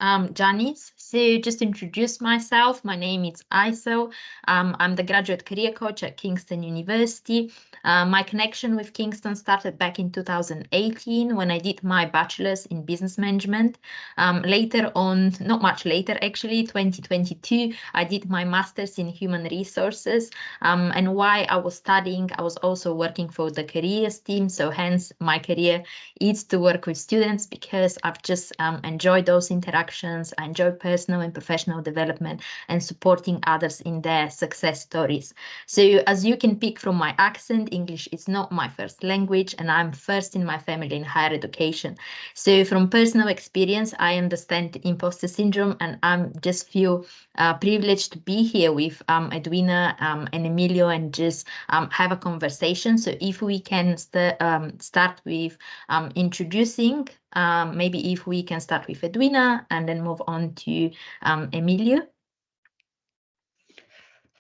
Janice. So just to introduce myself, my name is Aysel. I'm the graduate career coach at Kingston University. My connection with Kingston started back in 2018 when I did my bachelor's in business management. Later on, not much later actually, 2022, I did my master's in human resources. And while I was studying, I was also working for the careers team. So hence my career is to work with students because I've just enjoyed those interactions. I enjoy personal and professional development and supporting others in their success stories. So as you can pick from my accent, English is not my first language and I'm first in my family in higher education. So from personal experience, I understand the imposter syndrome and I'm just feel privileged to be here with Edwina and Emmillio and just have a conversation. So if we can start with introducing. Maybe if we can start with Edwina and then move on to Emmillio.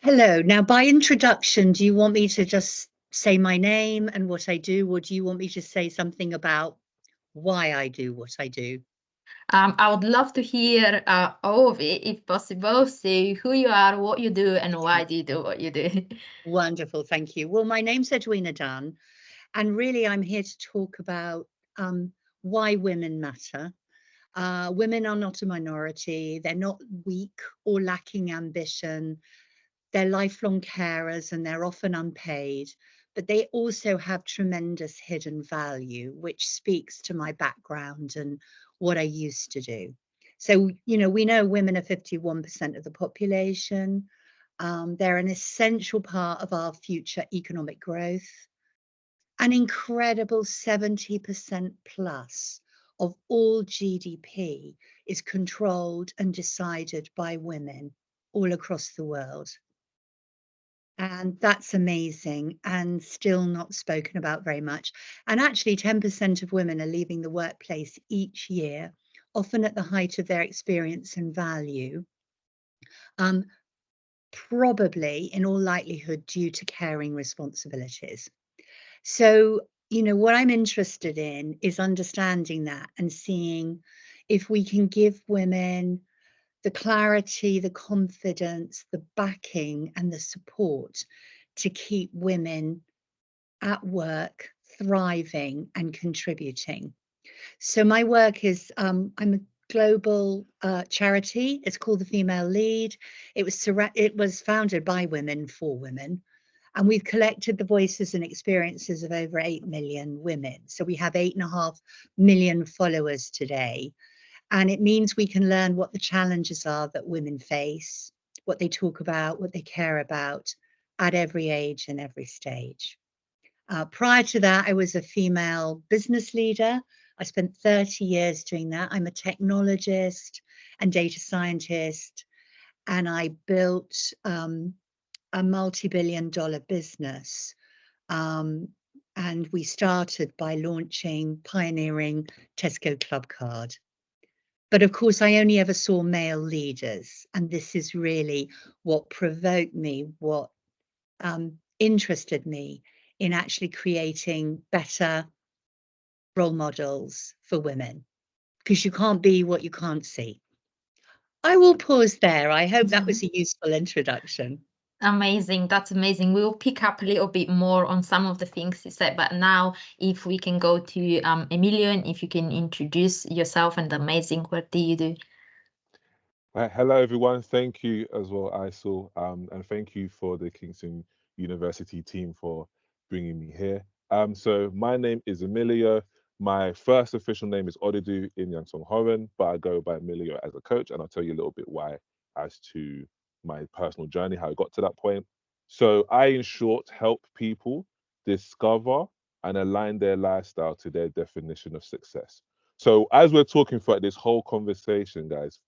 Hello. Now, by introduction, do you want me to just say my name and what I do, or do you want me to say something about why I do what I do? I would love to hear all of it if possible. So who you are, what you do, and why do you do what you do. Wonderful. Thank you. Well, my name's Edwina Dunn, and really I'm here to talk about why women matter. Women are not a minority. They're not weak or lacking ambition. They're lifelong carers and they're often unpaid, but they also have tremendous hidden value, which speaks to my background and what I used to do. So, we know women are 51% of the population. They're an essential part of our future economic growth. An incredible 70% plus of all GDP is controlled and decided by women all across the world. And that's amazing and still not spoken about very much. And actually, 10% of women are leaving the workplace each year, often at the height of their experience and value, probably in all likelihood due to caring responsibilities. So, what I'm interested in is understanding that and seeing if we can give women the clarity, the confidence, the backing, and the support to keep women at work, thriving, and contributing. So, my work is I'm a global charity. It's called the Female Lead. It was founded by women for women. And we've collected the voices and experiences of over 8 million women. So we have 8.5 million followers today. And it means we can learn what the challenges are that women face, what they talk about, what they care about at every age and every stage. Prior to that, I was a female business leader. I spent 30 years doing that. I'm a technologist and data scientist, and I built a multi-billion-dollar business. And we started by pioneering Tesco Club Card. But of course, I only ever saw male leaders. And this is really what provoked me, what interested me in actually creating better role models for women, because you can't be what you can't see. I will pause there. I hope that was a useful introduction. Amazing. That's amazing. We'll pick up a little bit more on some of the things you said, but now if we can go to Emmillio and if you can introduce yourself and amazing, what do you do? Hello, everyone. Thank you as well, Aysel, and thank you for the Kingston University team for bringing me here. So my name is Emmillio. My first official name is Odidu Inyang, but I go by Emmillio as a coach, and I'll tell you a little bit why as to my personal journey, how I got to that point. So I, in short, help people discover and align their lifestyle to their definition of success. So as we're talking throughout this whole conversation, guys,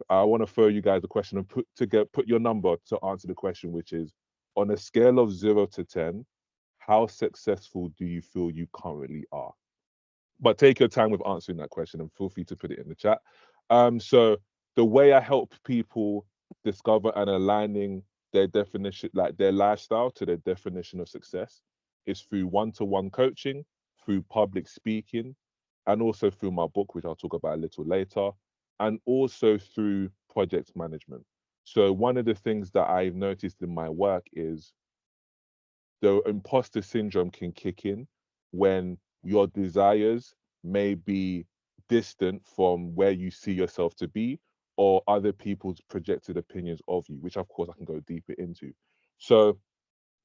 I want to throw you guys a question and put your number to answer the question, which is on a scale of 0 to 10, how successful do you feel you currently are? But take your time with answering that question and feel free to put it in the chat. So the way I help people discover and aligning their definition, like their lifestyle to their definition of success, is through one-to-one coaching, through public speaking, and also through my book, which I'll talk about a little later. and also through project management. So one of the things that I've noticed in my work is the imposter syndrome can kick in when your desires may be distant from where you see yourself to be, or other people's projected opinions of you, which of course I can go deeper into. So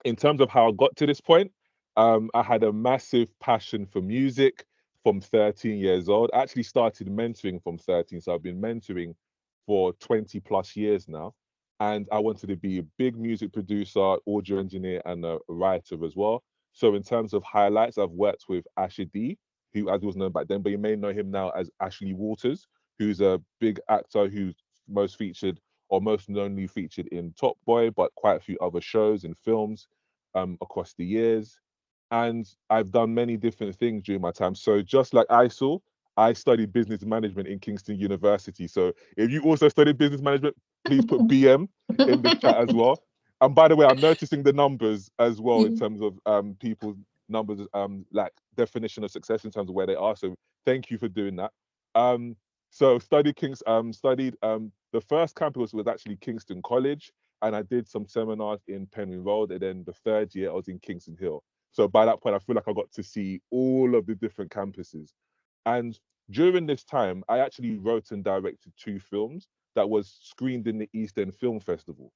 in terms of how I got to this point, I had a massive passion for music from 13 years old. I actually started mentoring from 13, so I've been mentoring for 20 plus years now. And I wanted to be a big music producer, audio engineer, and a writer as well. So in terms of highlights, I've worked with Asher D, who as was known back then, but you may know him now as Ashley Waters, who's a big actor who's most featured or most knownly featured in Top Boy, but quite a few other shows and films across the years. And I've done many different things during my time. So just like Aysel, I studied business management in Kingston University. So if you also studied business management, please put BM in the chat as well. And by the way, I'm noticing the numbers as well in terms of people's numbers, like definition of success in terms of where they are. So thank you for doing that. So studied the first campus was actually Kingston College, and I did some seminars in Penryn Road, and then the third year I was in Kingston Hill. So by that point, I feel like I got to see all of the different campuses. And during this time, I actually wrote and directed 2 films that was screened in the East End Film Festival.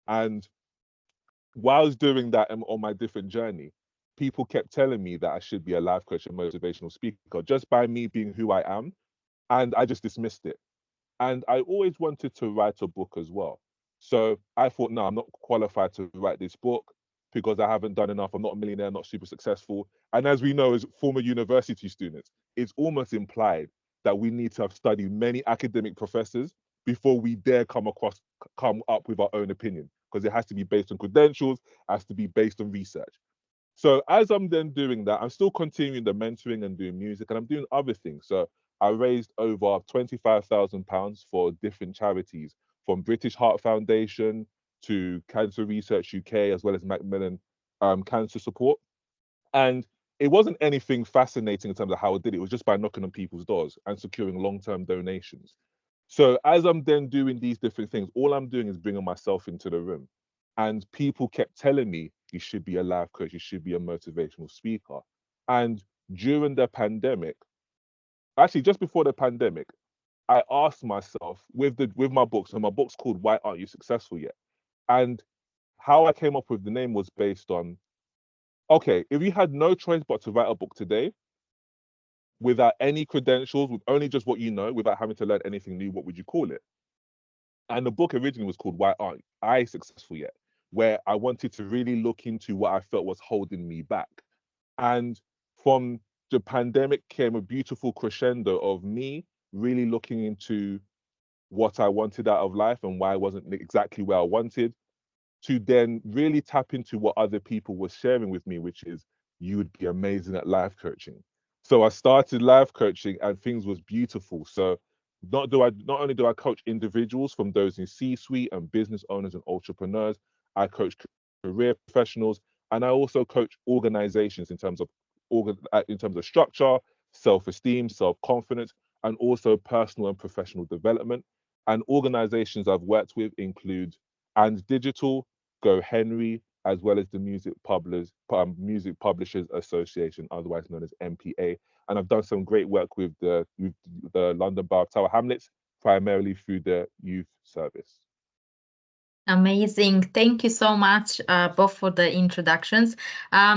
And while I was doing that on my different journey, people kept telling me that I should be a life coach and motivational speaker just by me being who I am. And I just dismissed it. And I always wanted to write a book as well. So I thought, no, I'm not qualified to write this book because I haven't done enough. I'm not a millionaire, not super successful. And as we know, as former university students, it's almost implied that we need to have studied many academic professors before we dare come up with our own opinion, because it has to be based on credentials, has to be based on research. So as I'm then doing that, I'm still continuing the mentoring and doing music, and I'm doing other things. So I raised over £25,000 for different charities, from British Heart Foundation to Cancer Research UK, as well as Macmillan Cancer Support. And it wasn't anything fascinating in terms of how I did it. It was just by knocking on people's doors and securing long-term donations. So as I'm then doing these different things, all I'm doing is bringing myself into the room. And people kept telling me, you should be a life coach, you should be a motivational speaker. And during the pandemic, actually just before the pandemic, I asked myself with my books, and my book's called Why Aren't You Successful Yet? And how I came up with the name was based on, okay, if you had no choice but to write a book today, without any credentials, with only just what you know, without having to learn anything new, what would you call it? And the book originally was called Why Aren't I Successful Yet? Where I wanted to really look into what I felt was holding me back. And from the pandemic came a beautiful crescendo of me really looking into what I wanted out of life and why I wasn't exactly where I wanted, to then really tap into what other people were sharing with me, which is, you would be amazing at life coaching. So I started life coaching and things was beautiful. So not only do I coach individuals, from those in C-suite and business owners and entrepreneurs, I coach career professionals, and I also coach organizations in terms of structure, self-esteem, self-confidence, and also personal and professional development. And organizations I've worked with include And Digital, Go Henry, as well as the Music Publishers Association, otherwise known as MPA. And I've done some great work with the London Borough of Tower Hamlets, primarily through the youth service. Amazing. Thank you so much, both, for the introductions.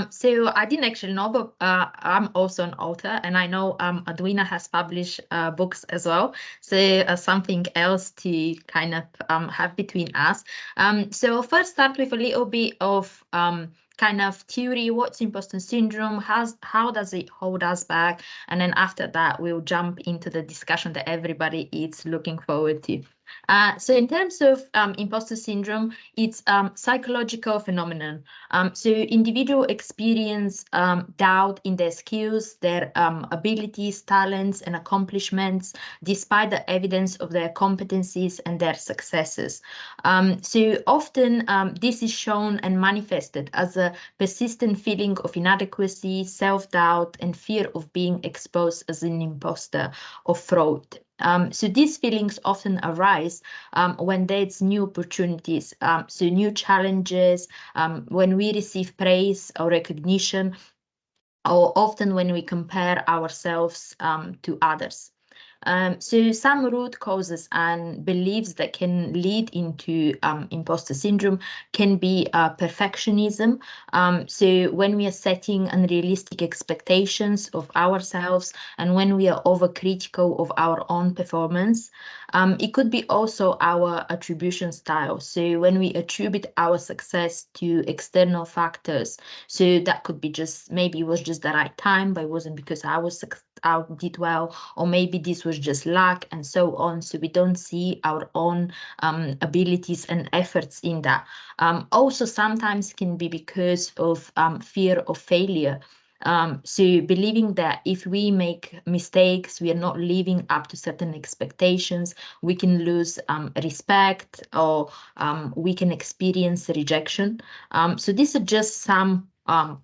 So I didn't actually know, but I'm also an author, and I know Edwina has published books as well. So something else to kind of have between us. So first start with a little bit of kind of theory, what's imposter syndrome, how does it hold us back? And then after that, we'll jump into the discussion that everybody is looking forward to. So in terms of imposter syndrome, it's psychological phenomenon. So individual experience doubt in their skills, their abilities, talents, and accomplishments, despite the evidence of their competencies and their successes. So often this is shown and manifested as a persistent feeling of inadequacy, self-doubt, and fear of being exposed as an imposter or fraud. So these feelings often arise when there's new opportunities, so new challenges, when we receive praise or recognition, or often when we compare ourselves to others. So some root causes and beliefs that can lead into imposter syndrome can be perfectionism. So when we are setting unrealistic expectations of ourselves and when we are overcritical of our own performance. It could be also our attribution style. So when we attribute our success to external factors, so that could be just, maybe it was just the right time, but it wasn't because I did well, or maybe this was just luck and so on. So we don't see our own abilities and efforts in that. Also, sometimes can be because of fear of failure. So believing that if we make mistakes, we are not living up to certain expectations, we can lose respect, or we can experience rejection. So these are just some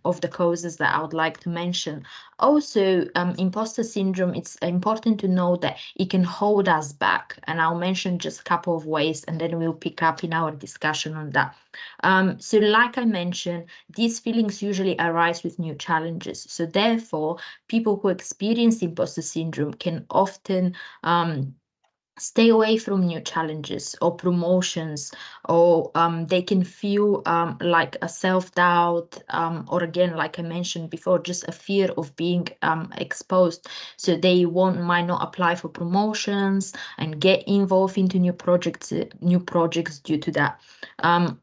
of the causes that I would like to mention. Also, imposter syndrome, it's important to know that it can hold us back. And I'll mention just a couple of ways, and then we'll pick up in our discussion on that. So like I mentioned, these feelings usually arise with new challenges. So therefore, people who experience imposter syndrome can often stay away from new challenges or promotions, or they can feel like a self-doubt, or again, like I mentioned before, just a fear of being exposed. So they might not apply for promotions and get involved into new projects due to that.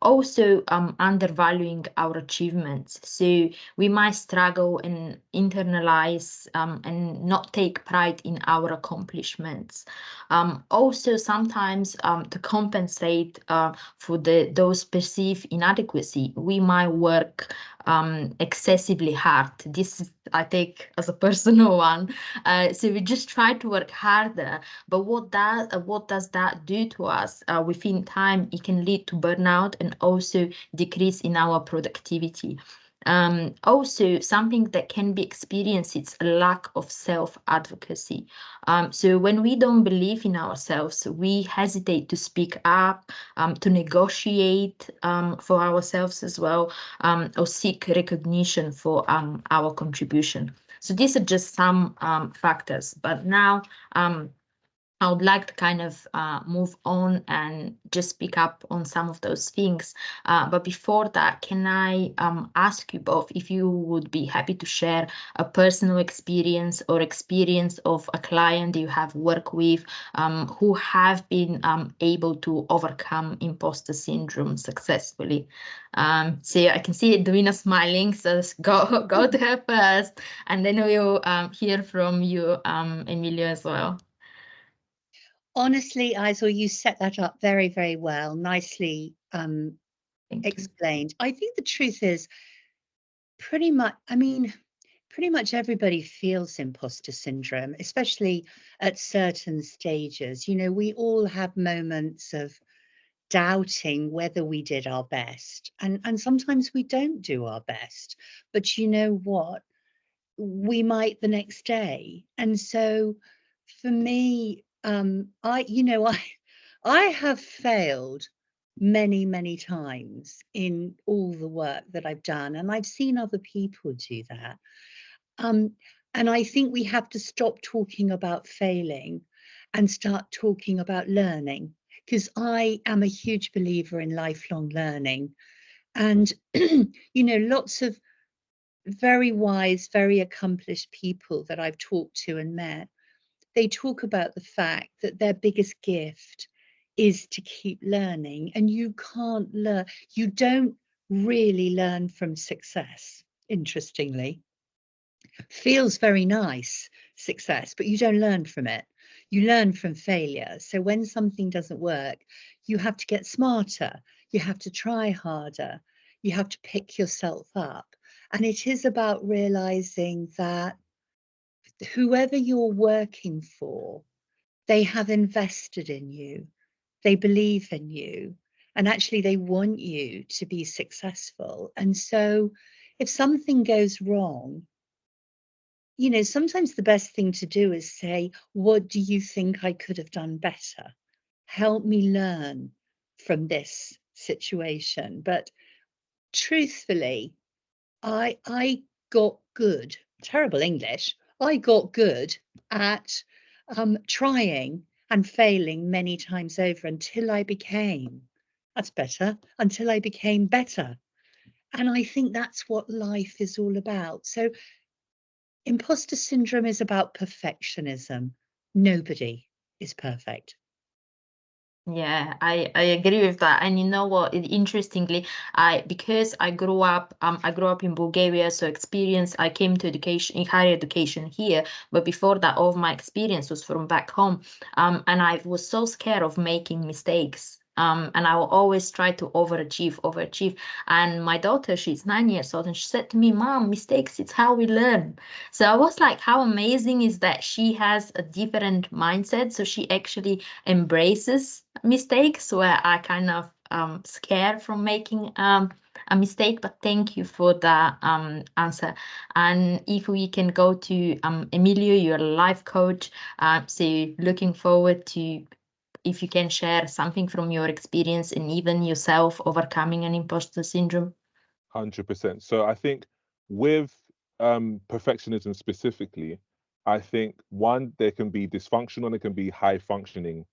Also, undervaluing our achievements. So we might struggle and internalize and not take pride in our accomplishments. Also, sometimes to compensate for those perceived inadequacy, we might work excessively hard. This is, I take as a personal one. So we just try to work harder, but what does that do to us? Within time, it can lead to burnout and also decrease in our productivity. Also, something that can be experienced, it's a lack of self-advocacy. So when we don't believe in ourselves, we hesitate to speak up, to negotiate for ourselves as well, or seek recognition for our contribution. So these are just some factors. But now I would like to kind of move on and just pick up on some of those things. But before that, can I ask you both if you would be happy to share a personal experience or experience of a client you have worked with who have been able to overcome imposter syndrome successfully? So I can see Edwina smiling, so go to her first, and then we'll hear from you, Emmillio, as well. Honestly, Aysel, you set that up very, very well, nicely Thank you. explained. I think the truth is pretty much everybody feels imposter syndrome, especially at certain stages. You know, we all have moments of doubting whether we did our best, and sometimes we don't do our best, but you know what? We might the next day. And so for me, I have failed many, many times in all the work that I've done, and I've seen other people do that. And I think we have to stop talking about failing and start talking about learning, because I am a huge believer in lifelong learning. And, you know, lots of very wise, very accomplished people that I've talked to and met, they talk about the fact that their biggest gift is to keep learning. And you can't learn, you don't really learn from success, interestingly. Feels very nice, success, but you don't learn from it. You learn from failure. So when something doesn't work, you have to get smarter. You have to try harder. You have to pick yourself up. And it is about realizing that whoever you're working for, they have invested in you. They believe in you. And actually, they want you to be successful. And so if something goes wrong, you know, sometimes the best thing to do is say, what do you think I could have done better? Help me learn from this situation. But truthfully, I got good, terrible English. I got good at trying and failing many times over until I became, that's better, until I became better. And I think that's what life is all about. So imposter syndrome is about perfectionism. Nobody is perfect. Yeah, I agree with that. And you know what? Interestingly, because I grew up in Bulgaria, so I came to education, higher education here. But before that, all of my experience was from back home. And I was so scared of making mistakes. And I will always try to overachieve. And my daughter, she's 9 years old, and she said to me, "Mom, mistakes, it's how we learn." So I was like, how amazing is that she has a different mindset. So she actually embraces mistakes where I kind of scared from making a mistake. But thank you for that answer. And if we can go to Emmillio, you're a life coach. So looking forward to if you can share something from your experience and even yourself overcoming an imposter syndrome. 100%. So I think with perfectionism specifically, I think one, there can be dysfunctional and there can be high functioning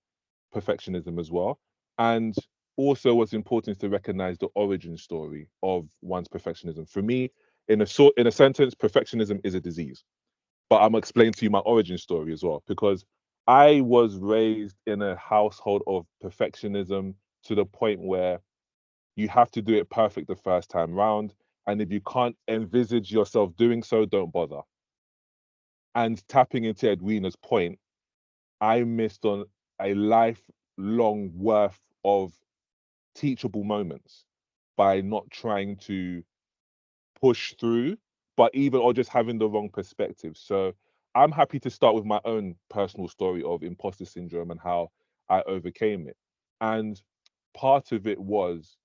perfectionism as well. And also what's important is to recognize the origin story of one's perfectionism. For me, in a sentence, perfectionism is a disease. But I'm gonna explain to you my origin story as well, because I was raised in a household of perfectionism to the point where you have to do it perfect the first time round. And if you can't envisage yourself doing so, don't bother. And tapping into Edwina's point, I missed on a lifelong worth of teachable moments by not trying to push through, but even or just having the wrong perspective. So I'm happy to start with my own personal story of imposter syndrome and how I overcame it. And part of it was,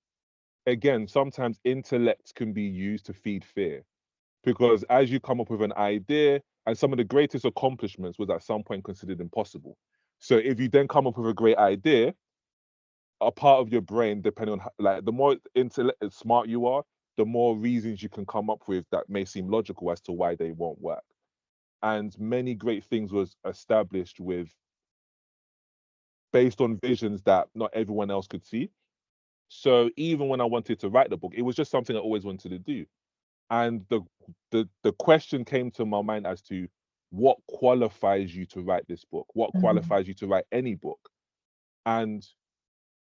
again, sometimes intellect can be used to feed fear. Because as you come up with an idea, and some of the greatest accomplishments was at some point considered impossible. So if you then come up with a great idea, a part of your brain, depending on like the more smart you are, the more reasons you can come up with that may seem logical as to why they won't work. And many great things was established with based on visions that not everyone else could see. So even when I wanted to write the book, it was just something I always wanted to do. And the question came to my mind as to what qualifies you to write this book, what qualifies you to write any book. And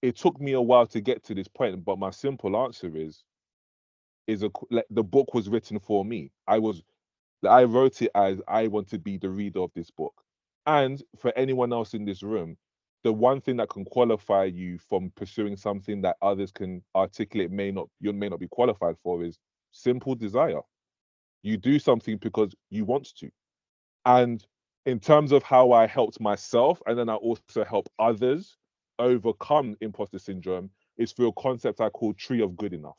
it took me a while to get to this point, but my simple answer is like, the book was written for me. I wrote it as I want to be the reader of this book. And for anyone else in this room, the one thing that can qualify you from pursuing something that others can articulate you may not be qualified for is simple desire. You do something because you want to. And in terms of how I helped myself, and then I also help others overcome imposter syndrome, is through a concept I call tree of good enough.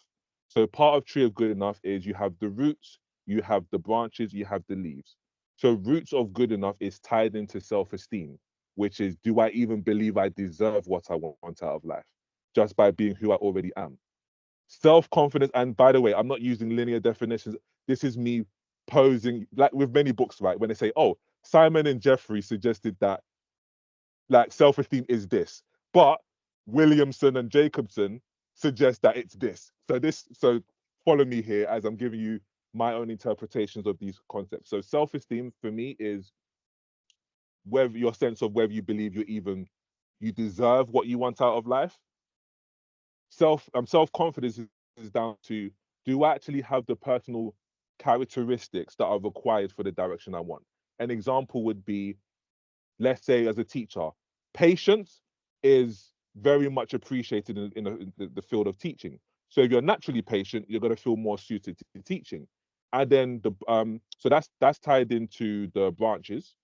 So part of tree of good enough is you have the roots, you have the branches, you have the leaves. So roots of good enough is tied into self-esteem, which is, do I even believe I deserve what I want out of life just by being who I already am? Self-confidence, and by the way, I'm not using linear definitions. This is me posing, like with many books, right? When they say, oh, Simon and Jeffrey suggested that like self-esteem is this, but Williamson and Jacobson suggest that it's this. So follow me here as I'm giving you my own interpretations of these concepts. So self-esteem for me is whether your sense of whether you believe you deserve what you want out of life. Self-confidence is down to, do I actually have the personal characteristics that are required for the direction I want? An example would be, let's say as a teacher, patience is very much appreciated in the field of teaching. So if you're naturally patient, you're going to feel more suited to teaching. And then so that's tied into the branches.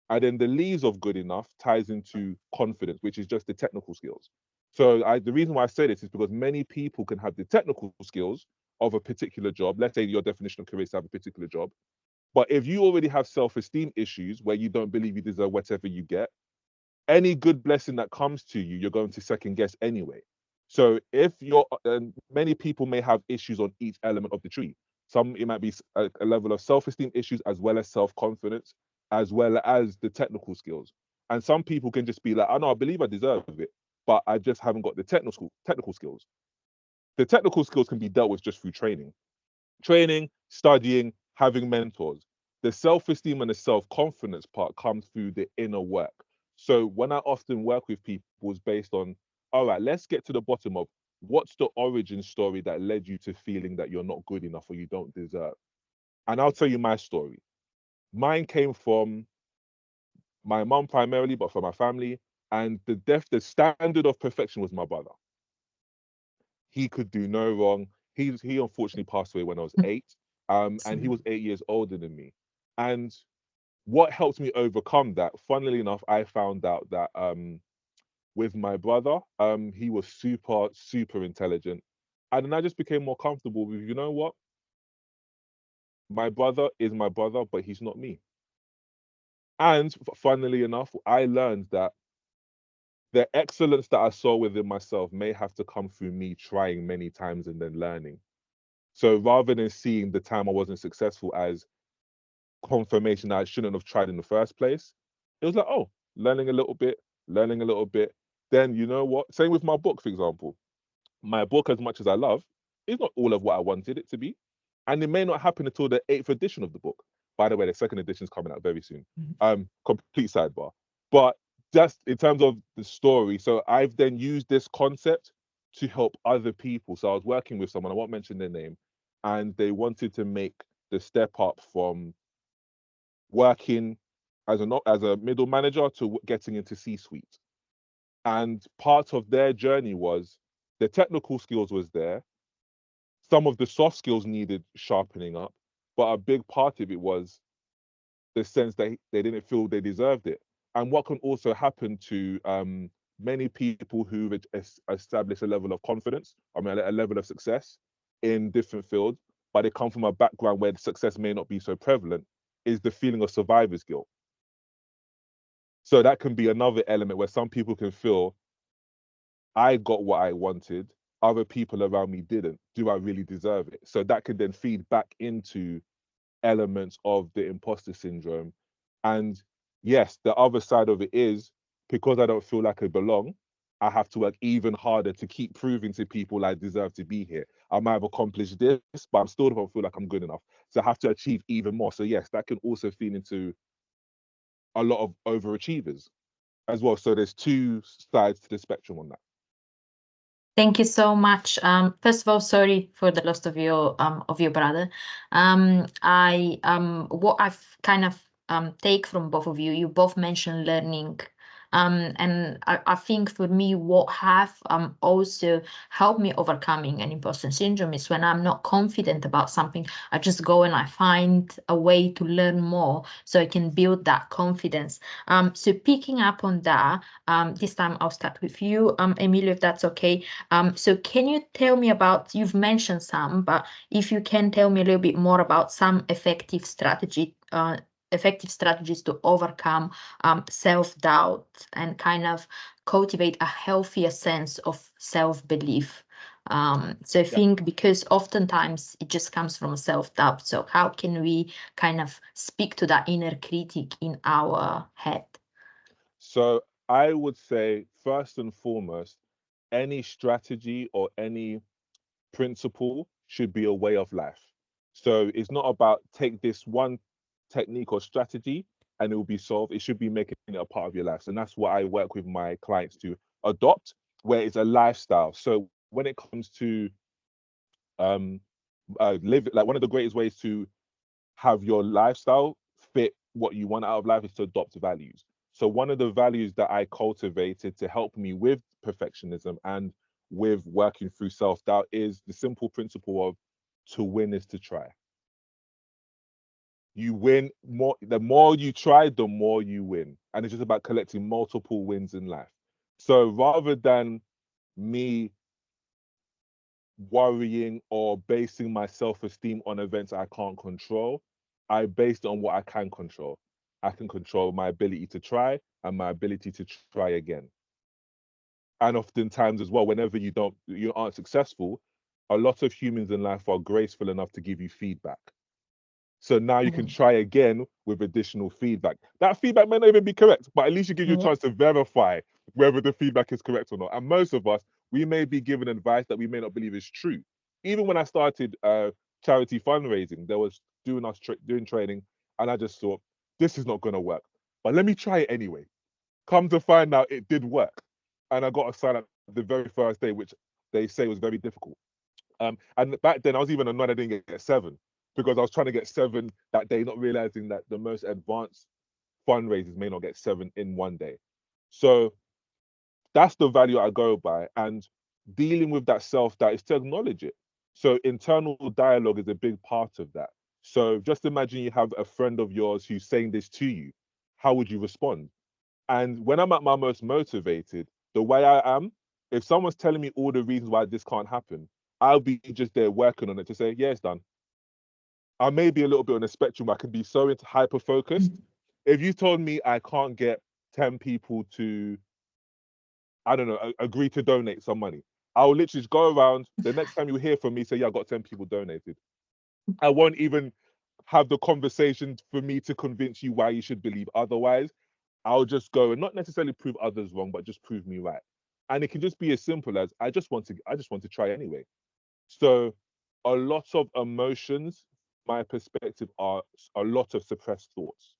And then the leaves of good enough ties into confidence, which is just the technical skills. So the reason why I say this is because many people can have the technical skills of a particular job. Let's say your definition of career is to have a particular job, But if you already have self-esteem issues where you don't believe you deserve whatever you get, any good blessing that comes to you, you're going to second guess anyway. So if you're, many people may have issues on each element of the tree. Some, it might be a level of self-esteem issues as well as self-confidence, as well as the technical skills. And some people can just be like, I know, I believe I deserve it, but I just haven't got the technical skills. The technical skills can be dealt with just through training, studying, having mentors. The self-esteem and the self-confidence part comes through the inner work. So when I often work with people, it's based on, all right, let's get to the bottom of what's the origin story that led you to feeling that you're not good enough or you don't deserve. And I'll tell you my story. Mine came from my mum primarily, but from my family. And the standard of perfection was my brother. He could do no wrong. He unfortunately passed away when I was 8. And he was 8 years older than me. And what helped me overcome that, funnily enough, I found out that with my brother, he was super, super intelligent. And then I just became more comfortable with, you know what? My brother is my brother, but he's not me. And funnily enough, I learned that the excellence that I saw within myself may have to come through me trying many times and then learning. So rather than seeing the time I wasn't successful as confirmation that I shouldn't have tried in the first place, it was like, oh, learning a little bit. Then you know what? Same with my book, for example. My book, as much as I love, is not all of what I wanted it to be. And it may not happen until the 8th edition of the book. By the way, the 2nd edition is coming out very soon. Complete sidebar. But just in terms of the story, so I've then used this concept to help other people. So I was working with someone, I won't mention their name, and they wanted to make the step up from working as a middle manager to getting into C-suite. And part of their journey was the technical skills was there. Some of the soft skills needed sharpening up, but a big part of it was the sense that they didn't feel they deserved it. And what can also happen to many people who've established a level of confidence, a level of success in different fields, but they come from a background where the success may not be so prevalent, is the feeling of survivor's guilt. So that can be another element where some people can feel, I got what I wanted, other people around me didn't. Do I really deserve it? So that could then feed back into elements of the imposter syndrome. And yes, the other side of it is, because I don't feel like I belong, I have to work even harder to keep proving to people I deserve to be here. I might have accomplished this, but I still don't feel like I'm good enough. So I have to achieve even more. So yes, that can also feed into a lot of overachievers as well. So there's two sides to the spectrum on that. Thank you so much. First of all, sorry for the loss of your brother. What I've kind of take from both of you, you both mentioned learning. And I think for me, what have also helped me overcoming an imposter syndrome is when I'm not confident about something, I just go and I find a way to learn more so I can build that confidence. So picking up on that, this time I'll start with you, Emmillio, if that's okay. So can you tell me about, you've mentioned some, but if you can tell me a little bit more about some effective strategies to overcome self-doubt and kind of cultivate a healthier sense of self-belief. So I think because oftentimes it just comes from self-doubt. So how can we kind of speak to that inner critic in our head? So I would say, first and foremost, any strategy or any principle should be a way of life. So it's not about take this one technique or strategy and it will be solved. It should be making it a part of your life. And that's what I work with my clients to adopt, where it's a lifestyle. So when it comes to live, like one of the greatest ways to have your lifestyle fit what you want out of life is to adopt values. So one of the values that I cultivated to help me with perfectionism and with working through self-doubt is the simple principle of to win is to try. You win more, the more you try, the more you win. And it's just about collecting multiple wins in life. So rather than me worrying or basing my self-esteem on events I can't control, I based it on what I can control. I can control my ability to try and my ability to try again. And oftentimes as well, whenever you aren't successful, a lot of humans in life are graceful enough to give you feedback. So now you can try again with additional feedback. That feedback may not even be correct, but at least it gives you a chance to verify whether the feedback is correct or not. And most of us, we may be given advice that we may not believe is true. Even when I started charity fundraising, there was doing training, and I just thought, this is not going to work. But let me try it anyway. Come to find out it did work. And I got a sign up the very first day, which they say was very difficult. And back then I was even annoyed I didn't get 7, because I was trying to get 7 that day, not realizing that the most advanced fundraisers may not get 7 in one day. So that's the value I go by, and dealing with that self-doubt is to acknowledge it. So internal dialogue is a big part of that. So just imagine you have a friend of yours who's saying this to you. How would you respond? And when I'm at my most motivated, the way I am, if someone's telling me all the reasons why this can't happen, I'll be just there working on it to say, yeah, it's done. I may be a little bit on the spectrum. I can be so into hyper focused. If you told me I can't get 10 people to, I don't know, agree to donate some money, I'll literally just go around. The next time you hear from me, say, yeah, I got 10 people donated. I won't even have the conversation for me to convince you why you should believe otherwise. I'll just go and not necessarily prove others wrong, but just prove me right. And it can just be as simple as I just want to try anyway. So a lot of emotions, my perspective, are a lot of suppressed thoughts.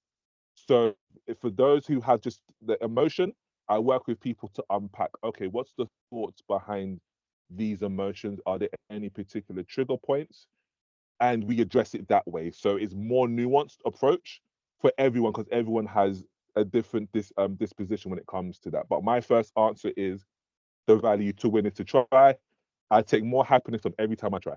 So for those who have just the emotion, I work with people to unpack, okay, what's the thoughts behind these emotions? Are there any particular trigger points? And we address it that way. So it's more nuanced approach for everyone, because everyone has a different disposition when it comes to that. But my first answer is the value to win is to try. I take more happiness from every time I try.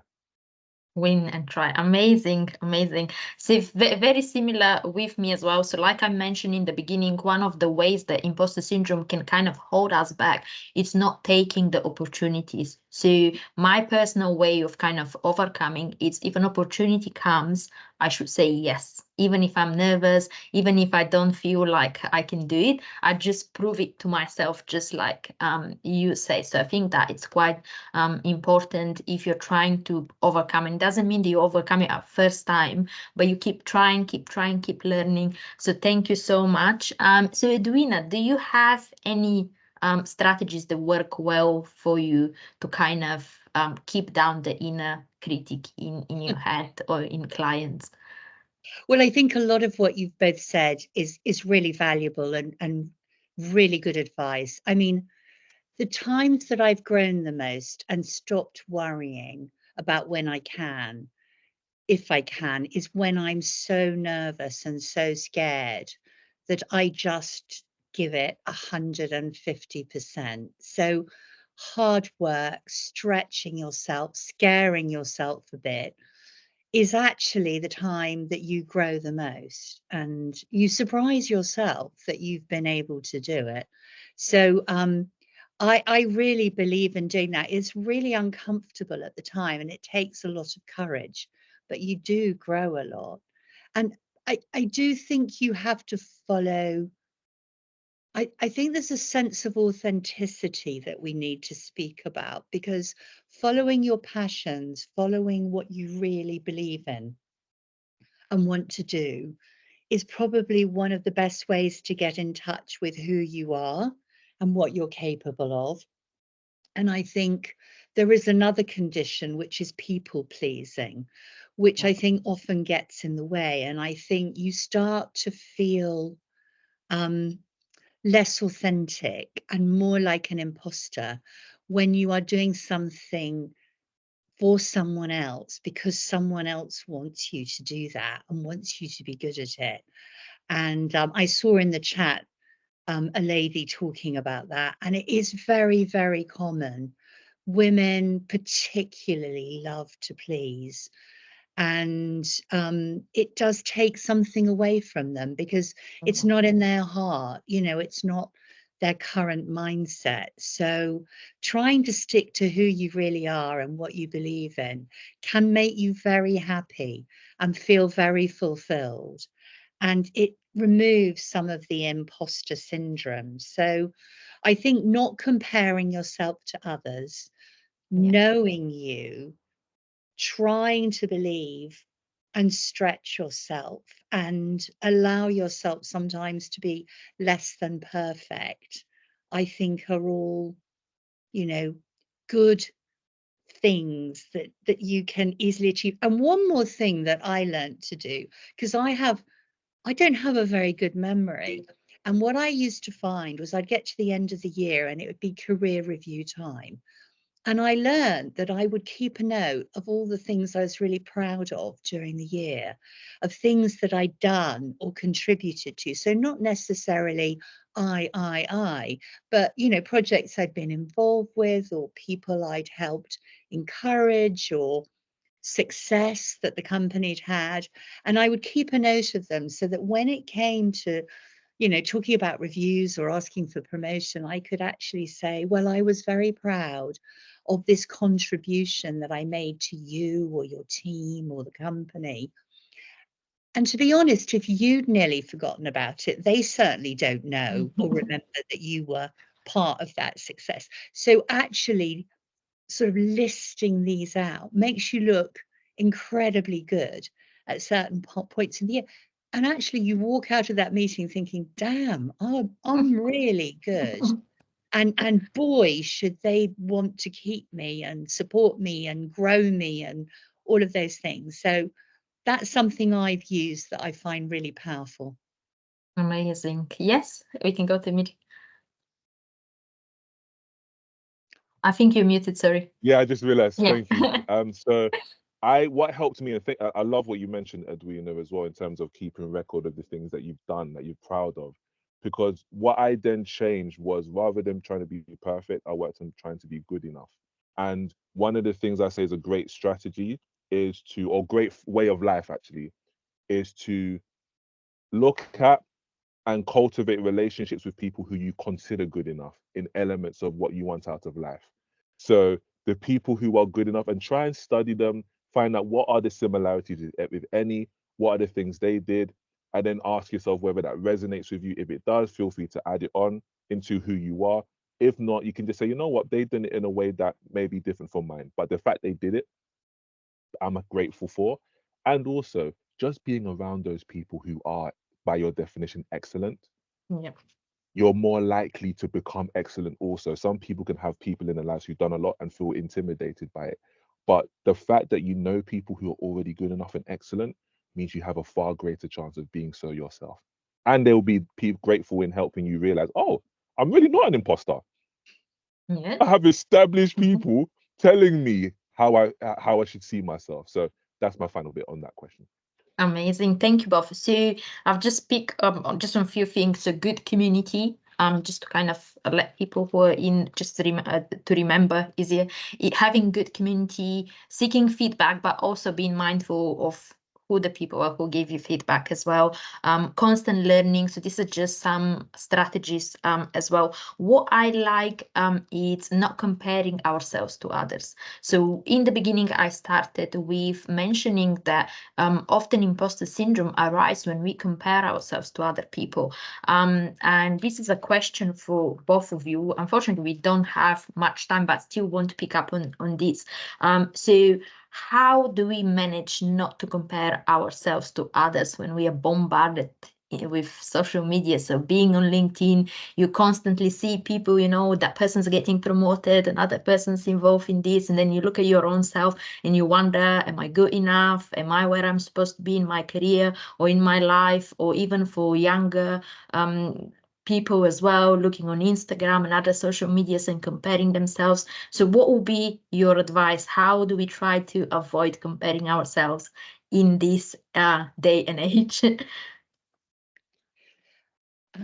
Win and try. Amazing, amazing. So very similar with me as well. So like I mentioned in the beginning, one of the ways that imposter syndrome can kind of hold us back, it's not taking the opportunities. So my personal way of kind of overcoming, it's if an opportunity comes, I should say yes. Even if I'm nervous, even if I don't feel like I can do it, I just prove it to myself, just like you say. So I think that it's quite important if you're trying to overcome. And it doesn't mean that you overcome it at first time, but you keep trying, keep learning. So thank you so much. So Edwina, do you have any strategies that work well for you to kind of keep down the inner critic in your head or in clients? Well, I think a lot of what you've both said is really valuable and really good advice. I mean, the times that I've grown the most and stopped worrying about when I can, if I can, is when I'm so nervous and so scared that I just give it 150%. So hard work, stretching yourself, scaring yourself a bit is actually the time that you grow the most, and you surprise yourself that you've been able to do it. So I really believe in doing that. It's really uncomfortable at the time and it takes a lot of courage, but you do grow a lot. And I do think you have to follow. I think there's a sense of authenticity that we need to speak about, because following your passions, following what you really believe in and want to do, is probably one of the best ways to get in touch with who you are and what you're capable of. And I think there is another condition, which is people pleasing, which I think often gets in the way. And I think you start to feel less authentic and more like an imposter when you are doing something for someone else because someone else wants you to do that and wants you to be good at it. And I saw in the chat a lady talking about that, and it is very, very common. Women particularly love to please, and it does take something away from them because it's not in their heart, you know, it's not their current mindset. So trying to stick to who you really are and what you believe in can make you very happy and feel very fulfilled. And it removes some of the imposter syndrome. So I think not comparing yourself to others, knowing you, trying to believe and stretch yourself and allow yourself sometimes to be less than perfect, I think are all, you know, good things that you can easily achieve. And one more thing that I learned to do, because I don't have a very good memory. And what I used to find was I'd get to the end of the year and it would be career review time. And I learned that I would keep a note of all the things I was really proud of during the year, of things that I'd done or contributed to. So not necessarily I, but, you know, projects I'd been involved with or people I'd helped encourage or success that the company had had. And I would keep a note of them so that when it came to, you know, talking about reviews or asking for promotion, I could actually say, well, I was very proud of this contribution that I made to you or your team or the company. And to be honest, if you'd nearly forgotten about it, they certainly don't know or remember that you were part of that success. So actually sort of listing these out makes you look incredibly good at certain points in the year. And actually you walk out of that meeting thinking, damn, I'm really good. And boy, should they want to keep me and support me and grow me and all of those things. So that's something I've used that I find really powerful. Amazing. Yes, we can go to meeting. I think you're muted, sorry. Yeah, I just realized. Yeah. Thank you. So what helped me, and I love what you mentioned, Edwina, as well, in terms of keeping record of the things that you've done that you're proud of. Because what I then changed was, rather than trying to be perfect, I worked on trying to be good enough. And one of the things I say is a great strategy is to, or great way of life actually, is to look at and cultivate relationships with people who you consider good enough in elements of what you want out of life. So the people who are good enough, and try and study them, find out what are the similarities, if any, what are the things they did, and then ask yourself whether that resonates with you. If it does, feel free to add it on into who you are. If not, you can just say, you know what, they did it in a way that may be different from mine, but the fact they did it, I'm grateful for. And also just being around those people who are, by your definition, excellent, Yeah. you're more likely to become excellent also. Some people can have people in their lives who've done a lot and feel intimidated by it. But the fact that you know people who are already good enough and excellent means you have a far greater chance of being so yourself. And they'll be grateful in helping you realize, oh, I'm really not an imposter. Yeah. I have established people telling me how I should see myself. So that's my final bit on that question. Amazing. Thank you both. So I've just picked just on a few things. A good community. Just to kind of let people who are in just to remember easier. Having good community, seeking feedback, but also being mindful of who the people are who give you feedback as well. Constant learning. So these are just some strategies as well. What I like is not comparing ourselves to others. So in the beginning, I started with mentioning that often imposter syndrome arises when we compare ourselves to other people. And this is a question for both of you. Unfortunately, we don't have much time, but still want to pick up on this. So how do we manage not to compare ourselves to others when we are bombarded with social media? So being on LinkedIn, you constantly see people, you know, that person's getting promoted, another person's involved in this, and then you look at your own self and you wonder, am I good enough? Am I where I'm supposed to be in my career or in my life? Or even for younger people as well, looking on Instagram and other social medias and comparing themselves. So what would be your advice? How do we try to avoid comparing ourselves in this day and age?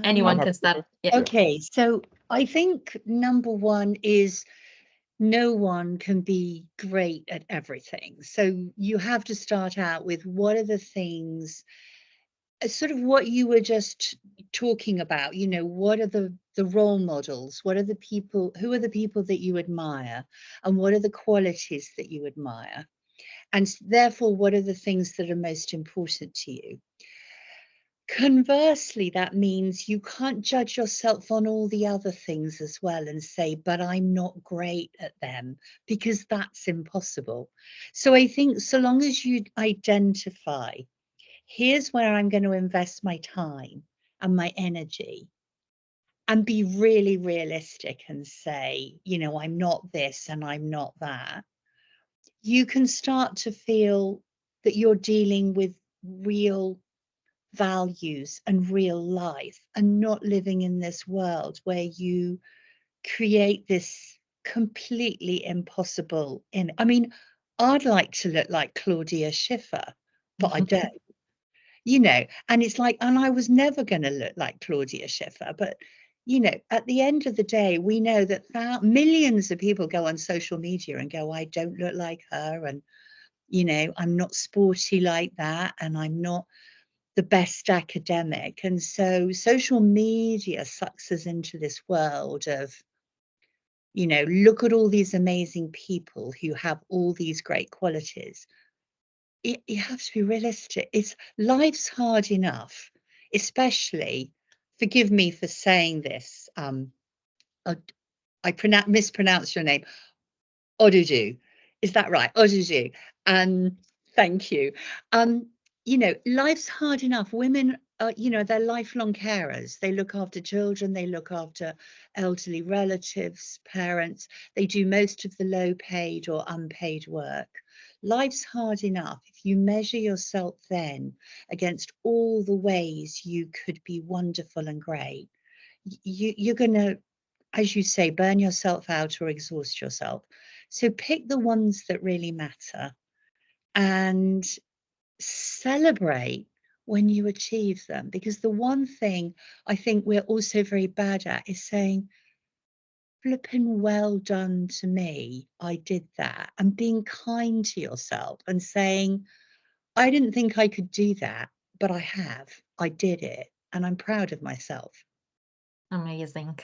Anyone can start. Yeah. Okay, so I think number one is no one can be great at everything. So you have to start out with what are the things, sort of what you were just talking about, you know, what are the the role models? What are the people, who are the people that you admire? And what are the qualities that you admire? And therefore, what are the things that are most important to you? Conversely, that means you can't judge yourself on all the other things as well and say, but I'm not great at them, because that's impossible. So I think so long as you identify, here's where I'm going to invest my time and my energy, and be really realistic and say, you know, I'm not this and I'm not that, you can start to feel that you're dealing with real values and real life, and not living in this world where you create this completely impossible I mean, I'd like to look like Claudia Schiffer, but I don't, you know, and it's like, and I was never going to look like Claudia Schiffer, but you know, at the end of the day, we know that millions of people go on social media and go, I don't look like her, and you know, I'm not sporty like that, and I'm not the best academic. And so social media sucks us into this world of, you know, look at all these amazing people who have all these great qualities. You have to be realistic. Life's hard enough, especially, forgive me for saying this, I mispronounce your name, Odudu. Is that right? Odudu. Thank you. You know, life's hard enough. Women, you know, they're lifelong carers. They look after children, they look after elderly relatives, parents. They do most of the low paid or unpaid work. Life's hard enough. If you measure yourself then against all the ways you could be wonderful and great, you're going to, as you say, burn yourself out or exhaust yourself. So pick the ones that really matter and celebrate when you achieve them. Because the one thing I think we're also very bad at is saying, flipping well done to me, I did that. And being kind to yourself and saying, I didn't think I could do that, but I have. I did it. And I'm proud of myself. Amazing.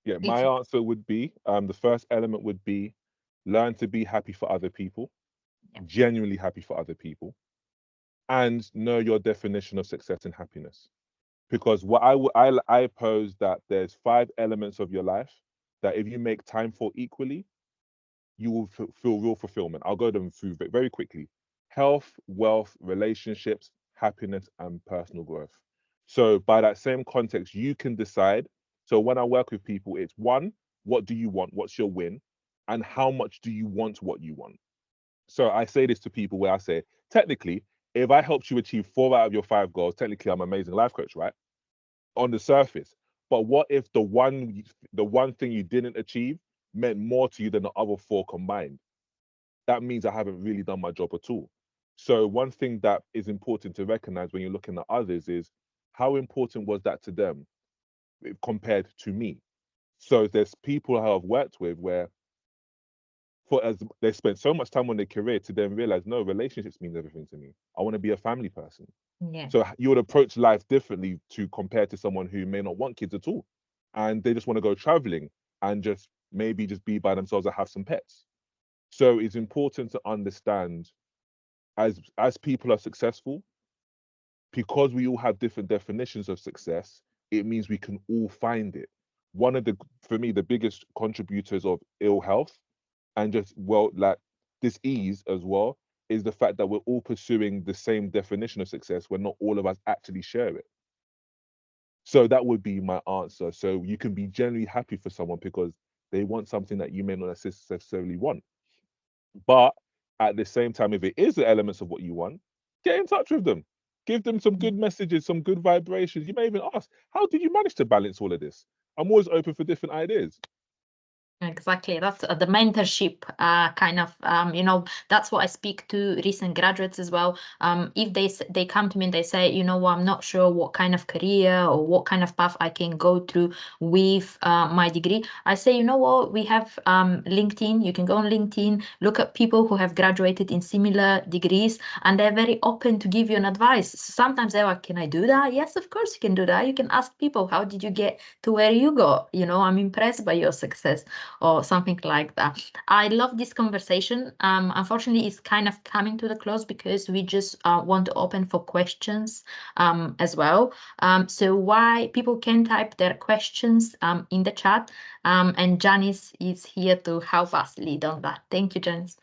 Yeah, my answer would be the first element would be learn to be happy for other people, genuinely happy for other people, and know your definition of success and happiness. Because what I pose that there's 5 elements of your life that if you make time for equally, you will feel real fulfillment. I'll go them through very quickly: health, wealth, relationships, happiness, and personal growth. So by that same context, you can decide. So when I work with people, it's 1, what do you want? What's your win? And how much do you want what you want? So I say this to people where I say, technically, if I helped you achieve 4 out of your 5 goals, technically I'm an amazing life coach, right? On the surface. But what if the one thing you didn't achieve meant more to you than the other 4 combined? That means I haven't really done my job at all. So one thing that is important to recognize when you're looking at others is how important was that to them compared to me? So there's people I've worked with where as they spent so much time on their career to then realize, no, relationships means everything to me. I want to be a family person. Yeah. So you would approach life differently to compare to someone who may not want kids at all, and they just want to go traveling and just maybe just be by themselves and have some pets. So it's important to understand as people are successful, because we all have different definitions of success, it means we can all find it. One of for me, the biggest contributors of ill health and just like dis-ease as well is the fact that we're all pursuing the same definition of success when not all of us actually share it. So that would be my answer. So you can be genuinely happy for someone because they want something that you may not necessarily want. But at the same time, if it is the elements of what you want, get in touch with them. Give them some good messages, some good vibrations. You may even ask, how did you manage to balance all of this? I'm always open for different ideas. Exactly. That's the mentorship kind of, that's what I speak to recent graduates as well. If they come to me and they say, I'm not sure what kind of career or what kind of path I can go through with my degree. I say, you know what, we have LinkedIn. You can go on LinkedIn, look at people who have graduated in similar degrees, and they're very open to give you an advice. So sometimes they're like, can I do that? Yes, of course you can do that. You can ask people, how did you get to where you got? I'm impressed by your success, or something like that. I love this conversation. Unfortunately, it's kind of coming to the close because we just want to open for questions as well. So why people can type their questions in the chat, and Janice is here to help us lead on that. Thank you, Janice.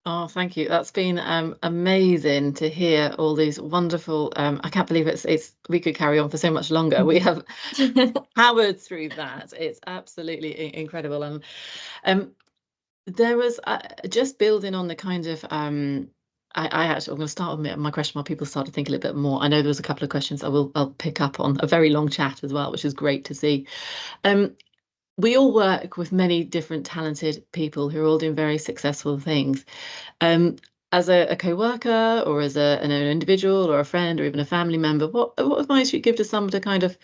Oh, thank you. That's been amazing to hear all these wonderful. I can't believe it's. We could carry on for so much longer. We have powered through that. It's absolutely incredible. And there was just building on the kind of. I actually, I'm going to start with my question while people start to think a little bit more. I know there was a couple of questions I'll pick up on, a very long chat as well, which is great to see. We all work with many different talented people who are all doing very successful things. As a co-worker, or as an individual, or a friend, or even a family member, what advice would you give to someone to kind of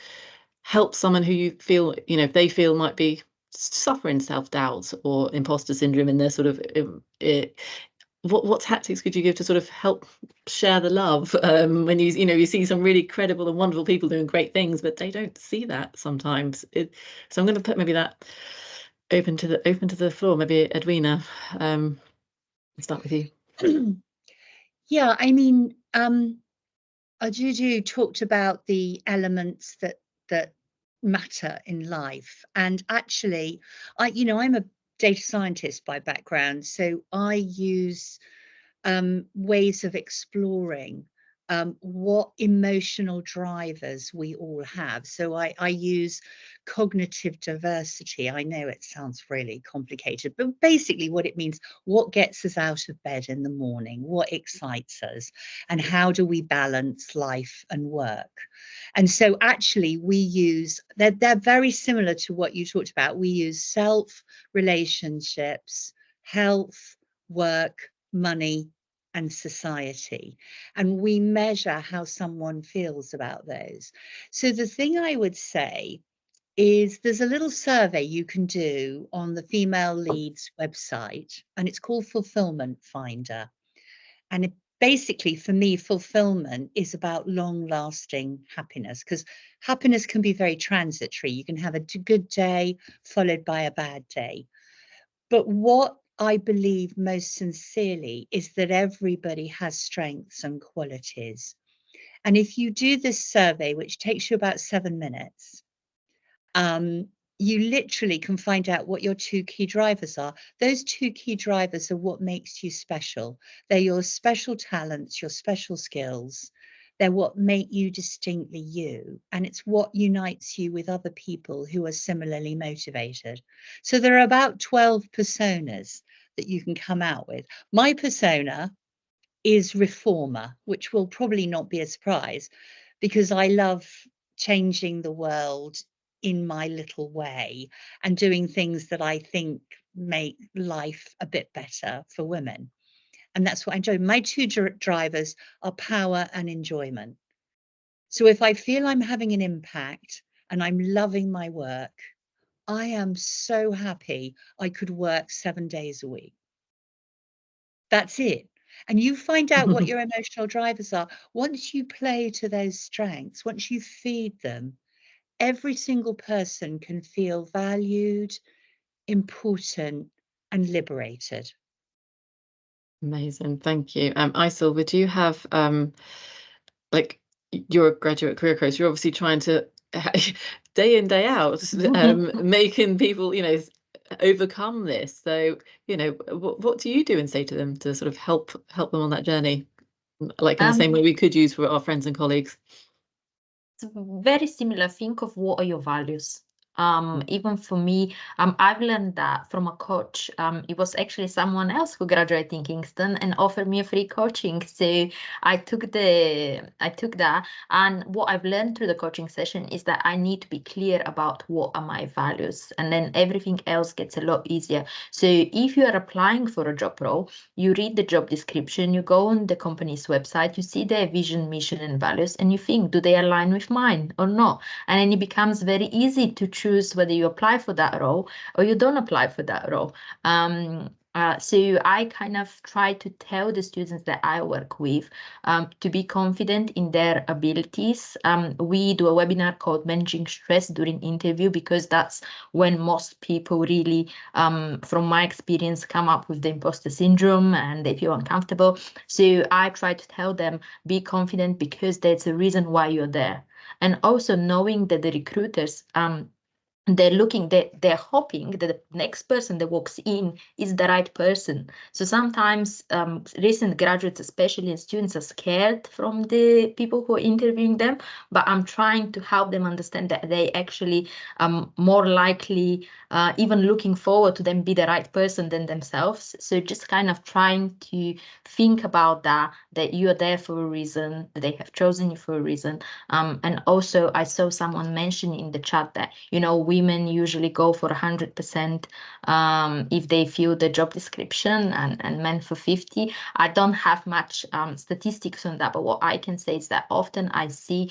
help someone who you feel, if they feel might be suffering self-doubt or imposter syndrome in their sort of what tactics could you give to sort of help share the love when you see some really credible and wonderful people doing great things, but they don't see that sometimes. So I'm going to put maybe that open to the floor. Maybe Edwina, I'll start with you. Yeah, I mean, Ajuju talked about the elements that matter in life, and actually, I'm a data scientist by background, so I use ways of exploring what emotional drivers we all have. So I use cognitive diversity. I know it sounds really complicated, but basically what it means, what gets us out of bed in the morning, what excites us, and how do we balance life and work. And so actually we use, they're very similar to what you talked about. We use self, relationships, health, work, money, and society, and we measure how someone feels about those. So the thing I would say is there's a little survey you can do on the Female Leads website, and it's called Fulfillment Finder. And basically, for me, fulfillment is about long-lasting happiness, because happiness can be very transitory. You can have a good day followed by a bad day. But what I believe most sincerely is that everybody has strengths and qualities. And if you do this survey, which takes you about 7 minutes, you literally can find out what your 2 key drivers are. Those 2 key drivers are what makes you special. They're your special talents, your special skills. They're what make you distinctly you, and it's what unites you with other people who are similarly motivated. So there are about 12 personas that you can come out with. My persona is reformer, which will probably not be a surprise, because I love changing the world in my little way and doing things that I think make life a bit better for women. And that's what I enjoy. My 2 drivers are power and enjoyment. So if I feel I'm having an impact and I'm loving my work, I am so happy I could work 7 days a week. That's it. And you find out what your emotional drivers are. Once you play to those strengths, once you feed them, every single person can feel valued, important, and liberated. Amazing, thank you. Aysel, would you have like your graduate career coach? You're obviously trying to day in, day out, making people, overcome this. So, what do you do and say to them to sort of help them on that journey, like in the same way we could use for our friends and colleagues? It's very similar. Think of what are your values. Even for me, I've learned that from a coach. It was actually someone else who graduated in Kingston and offered me a free coaching. So I took that, and what I've learned through the coaching session is that I need to be clear about what are my values, and then everything else gets a lot easier. So if you are applying for a job role, you read the job description, you go on the company's website, you see their vision, mission, and values, and you think, do they align with mine or not? And then it becomes very easy to choose whether you apply for that role or you don't apply for that role. So I kind of try to tell the students that I work with to be confident in their abilities. We do a webinar called Managing Stress during interview, because that's when most people really, from my experience, come up with the imposter syndrome and they feel uncomfortable. So I try to tell them, be confident, because there's a reason why you're there. And also knowing that the recruiters, they're hoping that the next person that walks in is the right person. So sometimes recent graduates, especially students, are scared from the people who are interviewing them, but I'm trying to help them understand that they actually more likely even looking forward to them be the right person than themselves. So just kind of trying to think about that you're there for a reason, that they have chosen you for a reason. And also I saw someone mention in the chat that, women usually go for 100% if they fill the job description, and men for 50. I don't have much statistics on that, but what I can say is that often I see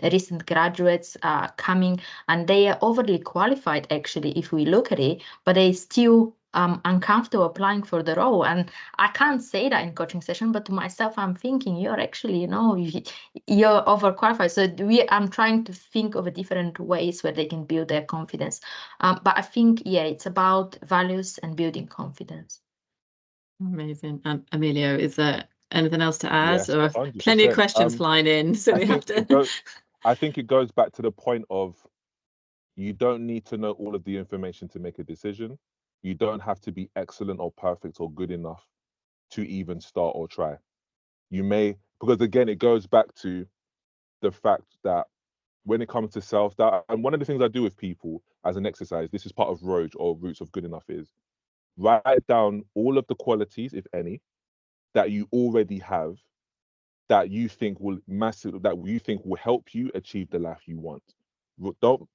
recent graduates coming, and they are overly qualified, actually, if we look at it, but they still uncomfortable applying for the role. And I can't say that in coaching session, but to myself, I'm thinking, you're actually, you're overqualified. So I'm trying to think of different ways where they can build their confidence. But I think, it's about values and building confidence. Amazing. Emmillio, is there anything else to add? Yes, or 100%. plenty of questions flying in, so we have to. I think it goes back to the point of, you don't need to know all of the information to make a decision. You don't have to be excellent or perfect or good enough to even start or try. You may, because again, it goes back to the fact that when it comes to self-doubt, and one of the things I do with people as an exercise, this is part of Road or Roots of Good Enough, is write down all of the qualities, if any, that you already have, that you think will help you achieve the life you want.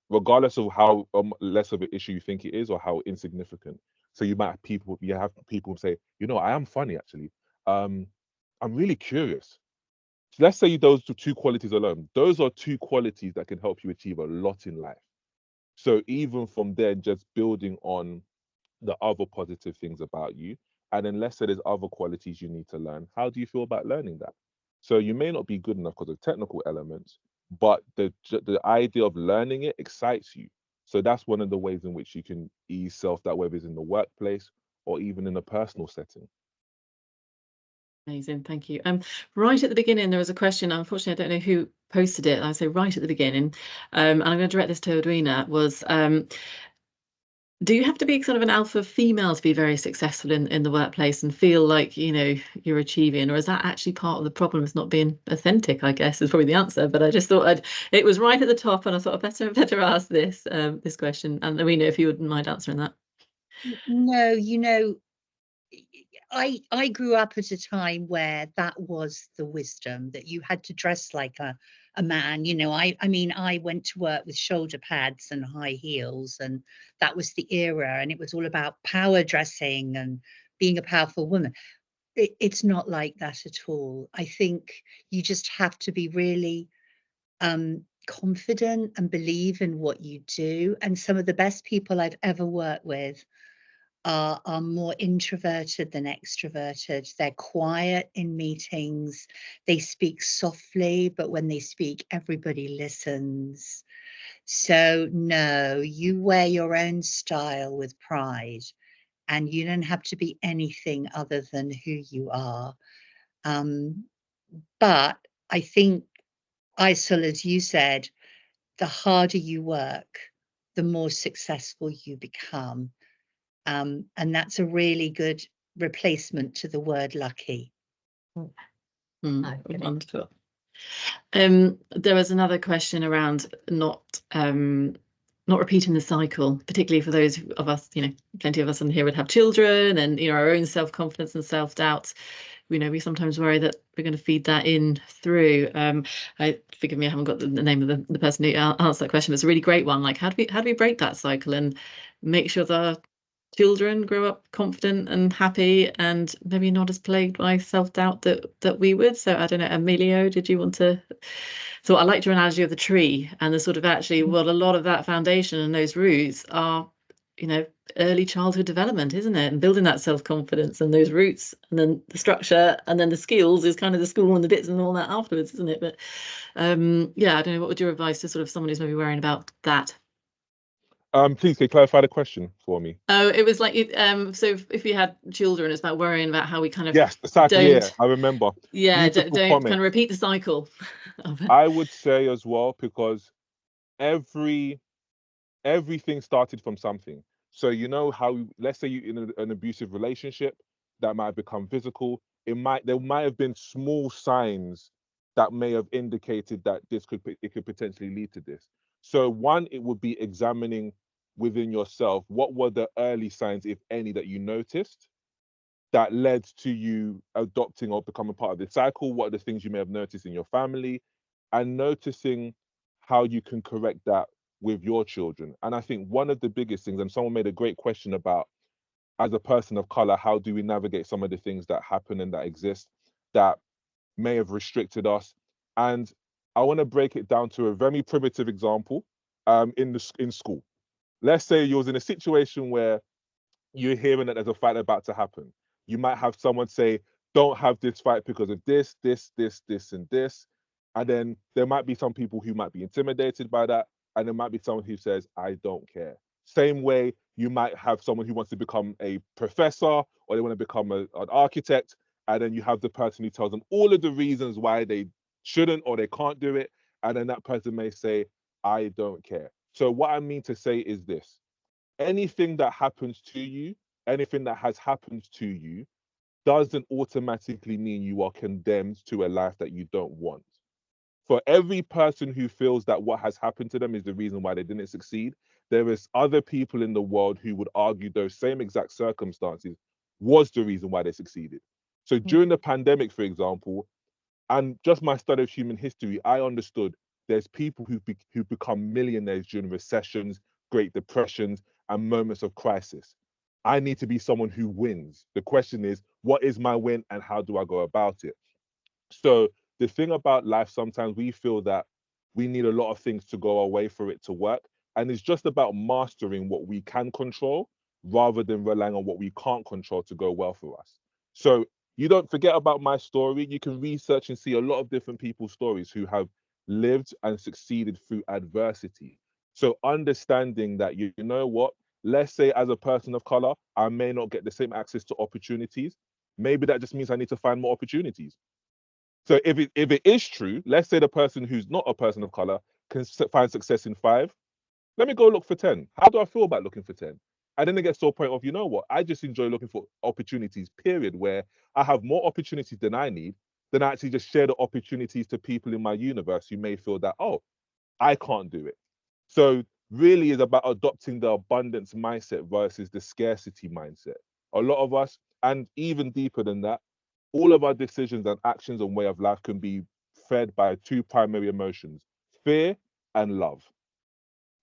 Regardless of how less of an issue you think it is or how insignificant. So you have people say, I am funny, actually. I'm really curious. So let's say those two qualities alone, those are two qualities that can help you achieve a lot in life. So even from there, just building on the other positive things about you, and then let's say there's other qualities you need to learn. How do you feel about learning that? So you may not be good enough because of technical elements, but the idea of learning it excites you. So that's one of the ways in which you can ease self-doubt, whether it's in the workplace or even in a personal setting. Amazing, thank you. Right at the beginning, there was a question. Unfortunately, I don't know who posted it. I say right at the beginning, and I'm going to direct this to Edwina. Was do you have to be sort of an alpha female to be very successful in the workplace and feel like you're achieving, or is that actually part of the problem? Is not being authentic, I guess, is probably the answer. But I just thought it was right at the top, and I thought I better ask this question. And Edwina, if you wouldn't mind answering that. No, I grew up at a time where that was the wisdom, that you had to dress like a man. I went to work with shoulder pads and high heels, and that was the era, and it was all about power dressing and being a powerful woman. It's not like that at all. I think you just have to be really confident and believe in what you do. And some of the best people I've ever worked with are more introverted than extroverted. They're quiet in meetings. They speak softly, but when they speak, everybody listens. So no, you wear your own style with pride, and you don't have to be anything other than who you are. But I think, Aysel, as you said, the harder you work, the more successful you become. And that's a really good replacement to the word lucky. Wonderful. There was another question around not not repeating the cycle, particularly for those of us, plenty of us in here would have children, and our own self-confidence and self-doubt. We sometimes worry that we're going to feed that in through. Forgive me, I haven't got the name of the person who answered that question. But it's a really great one. Like, how do we break that cycle and make sure that children grow up confident and happy, and maybe not as plagued by self-doubt that we would? So I don't know, Emmillio, did you want to? So I liked your analogy of the tree, and the sort of actually what a lot of that foundation and those roots are, early childhood development, isn't it? And building that self-confidence and those roots, and then the structure, and then the skills is kind of the school and the bits and all that afterwards, isn't it? But yeah, I don't know, what would your advice to sort of someone who's maybe worrying about that? Please, can you clarify the question for me? Oh, it was like, so if you had children, it's about worrying about how we kind of Yes, exactly. Yeah, I remember. Yeah, Beautiful don't comment. kind of repeat the cycle of it. I would say as well, because everything started from something. So how, let's say you're in an abusive relationship that might become physical. There might have been small signs that may have indicated that it could potentially lead to this. So one, it would be examining within yourself, what were the early signs, if any, that you noticed that led to you adopting or becoming part of the cycle? What are the things you may have noticed in your family, and noticing how you can correct that with your children. And I think one of the biggest things, and someone made a great question about, as a person of color, how do we navigate some of the things that happen and that exist that may have restricted us? And I want to break it down to a very primitive example. In school, let's say you was in a situation where you're hearing that there's a fight about to happen. You might have someone say, don't have this fight because of this, and this. And then there might be some people who might be intimidated by that. And there might be someone who says, I don't care. Same way, you might have someone who wants to become a professor, or they want to become an architect. And then you have the person who tells them all of the reasons why they shouldn't or they can't do it. And then that person may say, I don't care. So what I mean to say is this: anything that happens to you, anything that has happened to you, doesn't automatically mean you are condemned to a life that you don't want. For every person who feels that what has happened to them is the reason why they didn't succeed, there is other people in the world who would argue those same exact circumstances was the reason why they succeeded. So during the pandemic, for example, and just my study of human history, I understood there's people who become millionaires during recessions, Great Depressions, and moments of crisis. I need to be someone who wins. The question is, what is my win and how do I go about it? So the thing about life, sometimes we feel that we need a lot of things to go our way for it to work. And it's just about mastering what we can control rather than relying on what we can't control to go well for us. So you don't forget about my story. You can research and see a lot of different people's stories who have lived and succeeded through adversity. So understanding that, you know what, let's say as a person of color, I may not get the same access to opportunities. Maybe that just means I need to find more opportunities. So if it is true, let's say the person who's not a person of color can find success in 5. Let me go look for 10. How do I feel about looking for 10? And then it gets to a point of, you know what, I just enjoy looking for opportunities, period, where I have more opportunities than I need, then I actually just share the opportunities to people in my universe who may feel that, oh, I can't do it. So really is about adopting the abundance mindset versus the scarcity mindset. A lot of us, and even deeper than that, all of our decisions and actions and way of life can be fed by 2 primary emotions: fear and love.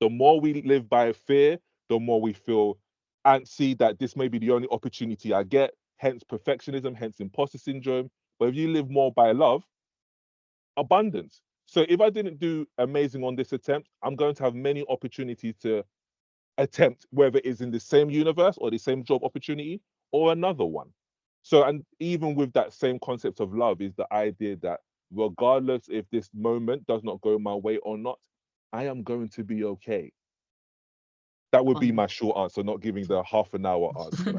The more we live by fear, the more we feel antsy that this may be the only opportunity I get, hence perfectionism, hence imposter syndrome. But if you live more by love, abundance. So if I didn't do amazing on this attempt, I'm going to have many opportunities to attempt, whether it's in the same universe or the same job opportunity or another one. So, and even with that same concept of love is the idea that regardless if this moment does not go my way or not, I am going to be okay. That would be my short answer, not giving the half an hour answer.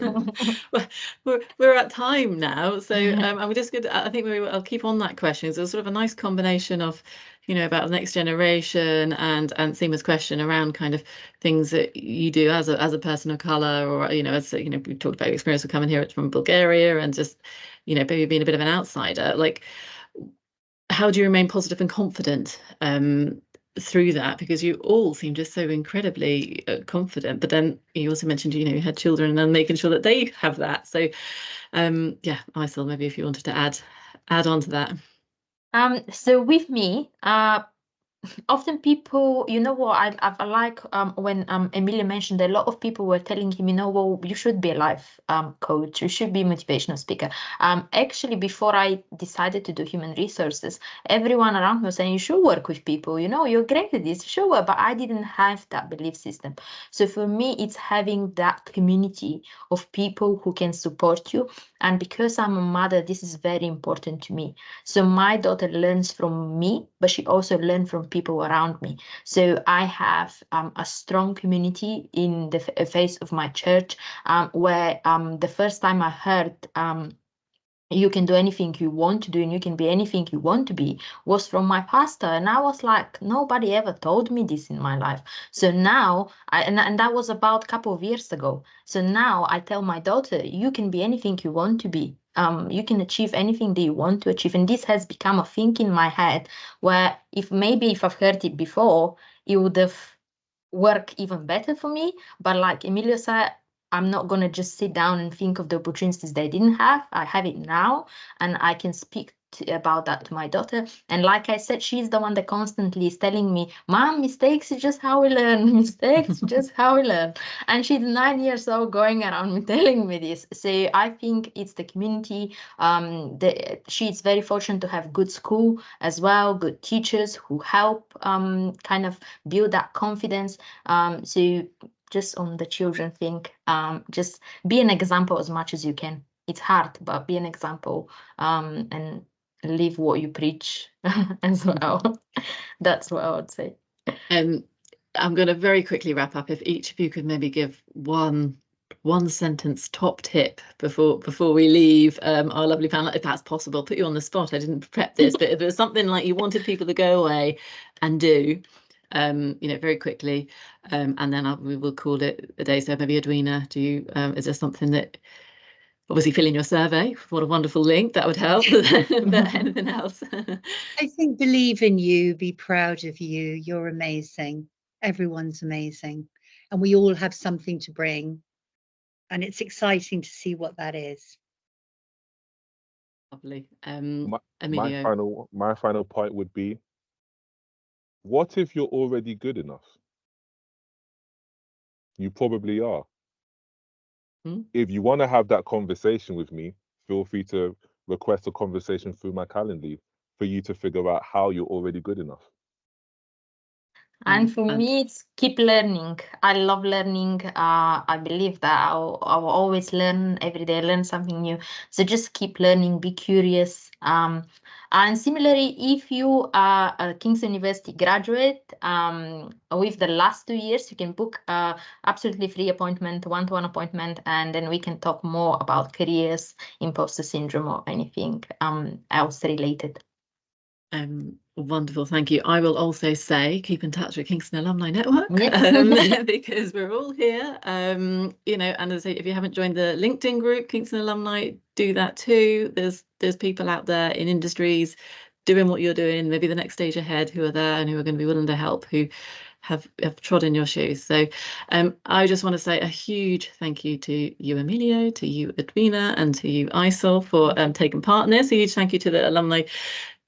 We're at time now, so and we're just good. I think I'll keep on that question. It's sort of a nice combination of, about the next generation and Seema's question around kind of things that you do as a person of color, or as we talked about your experience of coming here from Bulgaria and just maybe being a bit of an outsider. Like, how do you remain positive and confident through that, because you all seem just so incredibly confident. But then you also mentioned, you had children and then making sure that they have that. So yeah, Aysel, maybe if you wanted to add on to that. So with me, often people, I like when Emmillio mentioned that a lot of people were telling him, well, you should be a life coach, you should be a motivational speaker. Actually, before I decided to do human resources, everyone around me was saying, you should work with people, you're great at this, you should work, but I didn't have that belief system. So for me, it's having that community of people who can support you. And because I'm a mother, this is very important to me. So my daughter learns from me, but she also learns from people around me. So I have a strong community in the face of my church, where the first time I heard you can do anything you want to do and you can be anything you want to be was from my pastor. And I was like, nobody ever told me this in my life. So now, and that was about a couple of years ago. So now I tell my daughter, you can be anything you want to be. You can achieve anything that you want to achieve. And this has become a thing in my head where if I've heard it before, it would have worked even better for me. But like Emmillio said, I'm not going to just sit down and think of the opportunities they didn't have. I have it now, and I can speak about that to my daughter. And like I said, she's the one that constantly is telling me, Mom, mistakes is just how we learn. Mistakes is just how we learn. And she's 9 years old going around me telling me this. So I think it's the community. She's very fortunate to have good school as well, good teachers who help kind of build that confidence. So just on the children thing, just be an example as much as you can. It's hard, but be an example and live what you preach as well. That's what I would say. And I'm going to very quickly wrap up. If each of you could maybe give one sentence top tip before we leave our lovely panel, if that's possible. Put you on the spot. I didn't prep this, but if there's something like you wanted people to go away and do, very quickly, and then we will call it a day. So maybe Edwina, is there something that, obviously fill in your survey? What a wonderful link, that would help. But anything else? I think believe in you, be proud of you. You're amazing. Everyone's amazing. And we all have something to bring. And it's exciting to see what that is. Lovely. My Emmillio. final point would be, what if you're already good enough? You probably are. If you want to have that conversation with me, feel free to request a conversation through my Calendly for you to figure out how you're already good enough. And for me, it's keep learning. I love learning. I believe that I'll always learn every day, learn something new. So just keep learning, be curious. And similarly, if you are a Kingston University graduate, with the last 2 years, you can book absolutely free appointment, one-to-one appointment, and then we can talk more about careers, imposter syndrome, or anything else related. Wonderful, thank you. I will also say keep in touch with Kingston Alumni Network, because we're all here. And as I say, if you haven't joined the LinkedIn group, Kingston Alumni, do that too. There's people out there in industries doing what you're doing, maybe the next stage ahead, who are there and who are going to be willing to help, who have trod in your shoes. So I just want to say a huge thank you to you, Emmillio, to you, Edwina, and to you, Aysel, for taking part in this. A huge thank you to the alumni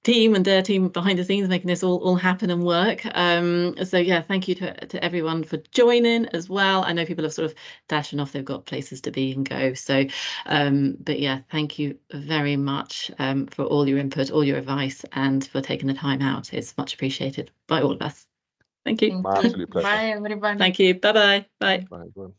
team and their team behind the scenes, making this all happen and work. So yeah, thank you to everyone for joining as well. I know people have sort of dashing off, they've got places to be and go. So but yeah, thank you very much for all your input, all your advice, and for taking the time out. It's much appreciated by all of us. Thank you. My absolute pleasure. Bye everybody. Thank you. Bye-bye. Bye. Bye everyone.